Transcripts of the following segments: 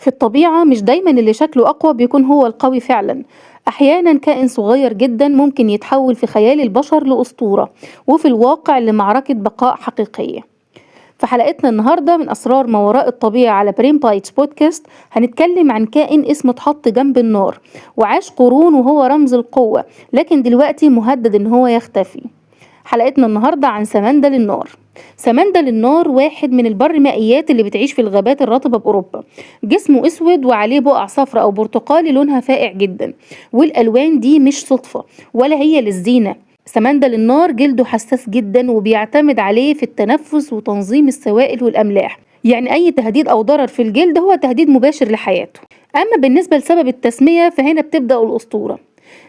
في الطبيعة مش دايما اللي شكله أقوى بيكون هو القوي فعلا. أحيانا كائن صغير جدا ممكن يتحول في خيال البشر لأسطورة، وفي الواقع لمعركة بقاء حقيقية. في حلقتنا النهاردة من أسرار ما وراء الطبيعة على برين بايتس بودكاست هنتكلم عن كائن اسمه اتحط جنب النار وعاش قرون وهو رمز القوة، لكن دلوقتي مهدد إن هو يختفي. حلقتنا النهاردة عن سمندل النار. سمندل النار واحد من البرمائيات اللي بتعيش في الغابات الرطبة بأوروبا. جسمه أسود وعليه بقع صفراء أو برتقالي لونها فاقع جدا، والألوان دي مش صدفة ولا هي للزينة. سمندل النار جلده حساس جدا وبيعتمد عليه في التنفس وتنظيم السوائل والأملاح، يعني أي تهديد أو ضرر في الجلد هو تهديد مباشر لحياته. أما بالنسبة لسبب التسمية فهنا بتبدأ الأسطورة.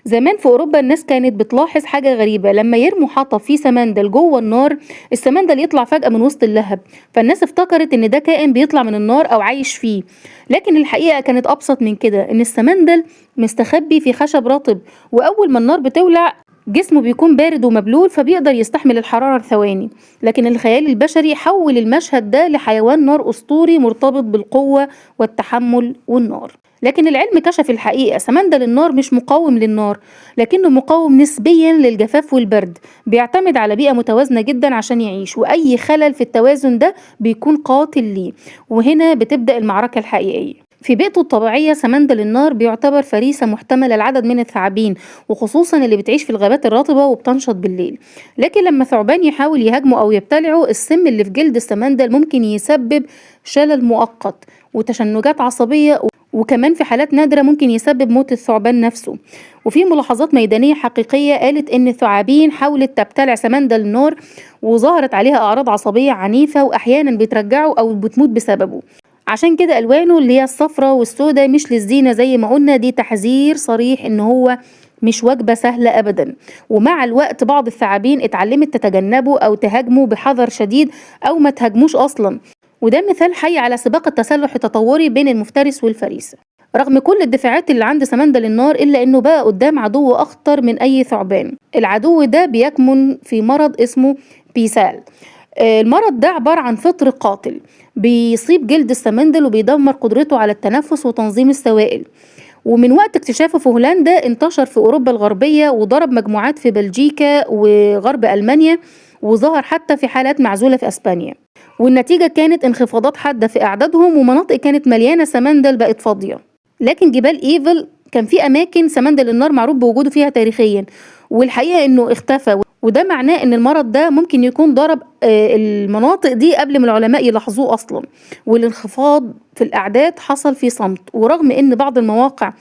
زمان في أوروبا الناس كانت بتلاحظ حاجة غريبة، لما يرموا حطب فيه سمندل جوه النار السمندل يطلع فجأة من وسط اللهب، فالناس افتكرت إن ده كائن بيطلع من النار أو عايش فيه. لكن الحقيقة كانت أبسط من كده، إن السمندل مستخبي في خشب رطب، وأول ما النار بتولع جسمه بيكون بارد ومبلول فبيقدر يستحمل الحرارة لثواني. لكن الخيال البشري حول المشهد ده لحيوان نار أسطوري مرتبط بالقوة والتحمل والنار. لكن العلم كشف الحقيقة، سمندل النار مش مقاوم للنار، لكنه مقاوم نسبيا للجفاف والبرد، بيعتمد على بيئة متوازنة جدا عشان يعيش، وأي خلل في التوازن ده بيكون قاتل ليه. وهنا بتبدأ المعركة الحقيقية. في بيئته الطبيعية سمندل النار بيعتبر فريسة محتملة لعدد من الثعابين، وخصوصا اللي بتعيش في الغابات الرطبة وبتنشط بالليل. لكن لما ثعبان يحاول يهاجمه أو يبتلعه، السم اللي في جلد السمندل ممكن يسبب شلل مؤقت وتشنجات عصبية، وكمان في حالات نادرة ممكن يسبب موت الثعبان نفسه. وفي ملاحظات ميدانية حقيقية قالت إن الثعابين حاولت تبتلع سمندل النار وظهرت عليها أعراض عصبية عنيفة، وأحيانا بترجعه أو بتموت بسببه. عشان كده ألوانه اللي هي الصفراء والسوداء مش للزينة زي ما قلنا، دي تحذير صريح إن هو مش وجبة سهلة أبدا. ومع الوقت بعض الثعابين اتعلمت تتجنبه أو تهاجمه بحذر شديد أو ما تهاجموش أصلا، وده مثال حي على سباق التسلح التطوري بين المفترس والفريسة. رغم كل الدفاعات اللي عند سمندل النار إلا إنه بقى قدام عدو أخطر من أي ثعبان. العدو ده بيكمن في مرض اسمه بيسال. المرض ده عبارة عن فطر قاتل بيصيب جلد السمندل وبيدمر قدرته على التنفس وتنظيم السوائل. ومن وقت اكتشافه في هولندا انتشر في أوروبا الغربية وضرب مجموعات في بلجيكا وغرب ألمانيا، وظهر حتى في حالات معزولة في أسبانيا. والنتيجة كانت انخفاضات حادة في أعدادهم، ومناطق كانت مليانة سمندل بقت فاضية. لكن جبال إيفل كان في أماكن سمندل النار معروف بوجوده فيها تاريخيا، والحقيقة إنه اختفى، وده معناه إن المرض ده ممكن يكون ضرب المناطق دي قبل ما العلماء يلاحظوه أصلا. والانخفاض في الأعداد حصل في صمت، ورغم إن بعض المواقع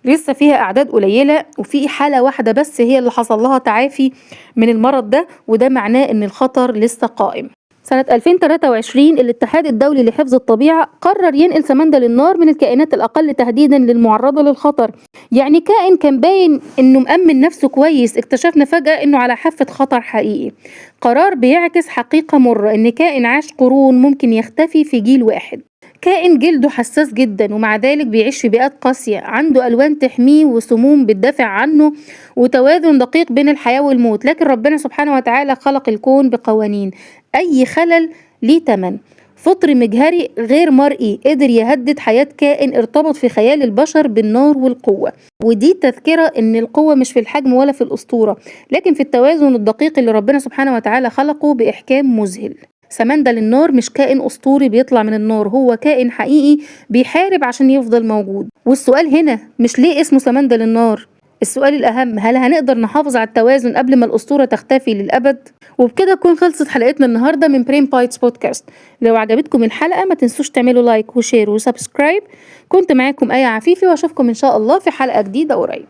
لسه فيها أعداد قليلة، وفي حالة واحدة بس هي اللي حصل لها تعافي من المرض ده، وده معناه إن الخطر لسه قائم. سنة 2023 الاتحاد الدولي لحفظ الطبيعة قرر ينقل سمندل النار من الكائنات الأقل تهديدا للمعرضة للخطر. يعني كائن كان باين إنه مأمن نفسه كويس، اكتشفنا فجأة إنه على حافة خطر حقيقي. قرار بيعكس حقيقة مرة، إن كائن عاش قرون ممكن يختفي في جيل واحد. كائن جلده حساس جدا ومع ذلك بيعيش في بيئات قاسية، عنده ألوان تحميه وسموم بتدافع عنه وتوازن دقيق بين الحياة والموت. لكن ربنا سبحانه وتعالى خلق الكون بقوانين، أي خلل ليه تمن. فطر مجهري غير مرئي قدر يهدد حياة كائن ارتبط في خيال البشر بالنار والقوة. ودي تذكرة إن القوة مش في الحجم ولا في الأسطورة، لكن في التوازن الدقيق اللي ربنا سبحانه وتعالى خلقه بإحكام مذهل. سمندل النار مش كائن أسطوري بيطلع من النار، هو كائن حقيقي بيحارب عشان يفضل موجود. والسؤال هنا مش ليه اسمه سمندل النار، السؤال الأهم هل هنقدر نحافظ على التوازن قبل ما الأسطورة تختفي للأبد؟ وبكده تكون خلصت حلقتنا النهاردة من برين بايتس بودكاست. لو عجبتكم الحلقة ما تنسوش تعملوا لايك وشير وسبسكرايب. كنت معاكم آية عفيفي، واشوفكم إن شاء الله في حلقة جديدة قريب.